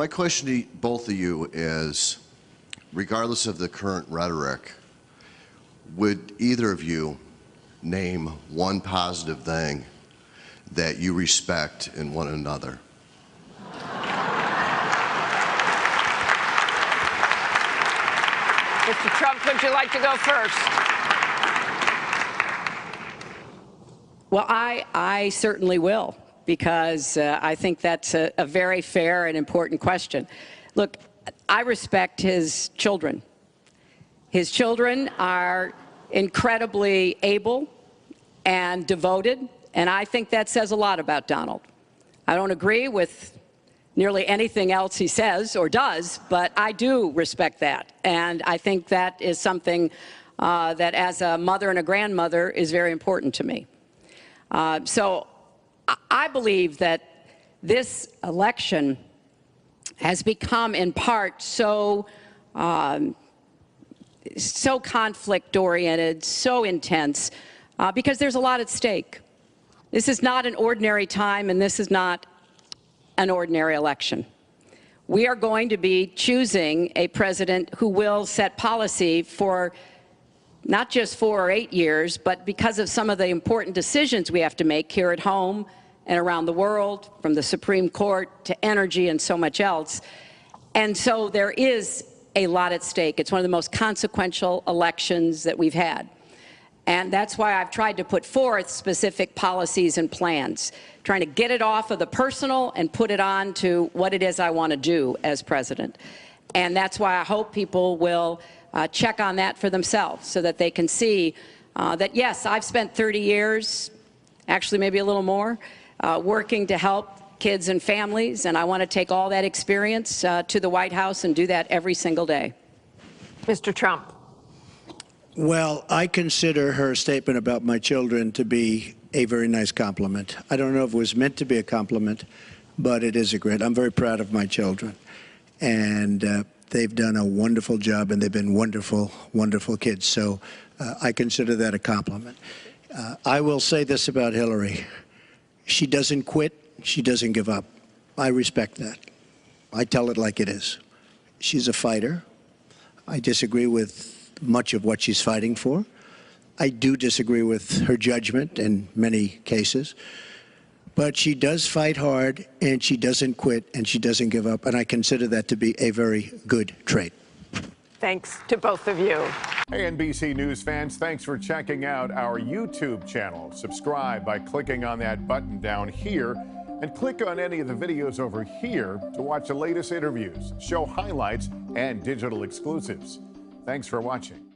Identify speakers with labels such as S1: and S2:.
S1: My question to both of you is, regardless of the current rhetoric, would either of you name one positive thing that you respect in one another?
S2: Mr. Trump, would you like to go first?
S3: Well, I certainly will, because I think that's a very fair and important question. Look, I respect his children. His children are incredibly able and devoted, and I think that says a lot about Donald. I don't agree with nearly anything else he says or does, but I do respect that. And I think that is something that, as a mother and a grandmother, is very important to me. So I believe that this election has become, in part, so conflict-oriented, so intense, because there's a lot at stake. This is not an ordinary time, and this is not an ordinary election. We are going to be choosing a president who will set policy for not just 4 or 8 years, but because of some of the important decisions we have to make here at home and around the world, from the Supreme Court to energy and so much else. And so there is a lot at stake. It's one of the most consequential elections that we've had. And that's why I've tried to put forth specific policies and plans, trying to get it off of the personal and put it on to what it is I want to do as president. And that's why I hope people will check on that for themselves, so that they can see that, yes, I've spent 30 years, actually maybe a little more, working to help kids and families, and I want to take all that experience to the White House and do that every single day.
S2: Mr. Trump.
S4: Well, I consider her statement about my children to be a very nice compliment. I don't know if it was meant to be a compliment, but it is a great. I'm very proud of my children, and they've done a wonderful job, and they've been wonderful, wonderful kids. So I consider that a compliment. I will say this about Hillary. She doesn't quit. She doesn't give up. I respect that. I tell it like it is. She's a fighter. I disagree with much of what she's fighting for. I do disagree with her judgment in many cases. But she does fight hard, and she doesn't quit, and she doesn't give up. And I consider that to be a very good trait.
S2: Thanks to both of you.
S5: Hey, NBC News fans, thanks for checking out our YouTube channel. Subscribe by clicking on that button down here, and click on any of the videos over here to watch the latest interviews, show highlights, and digital exclusives. Thanks for watching.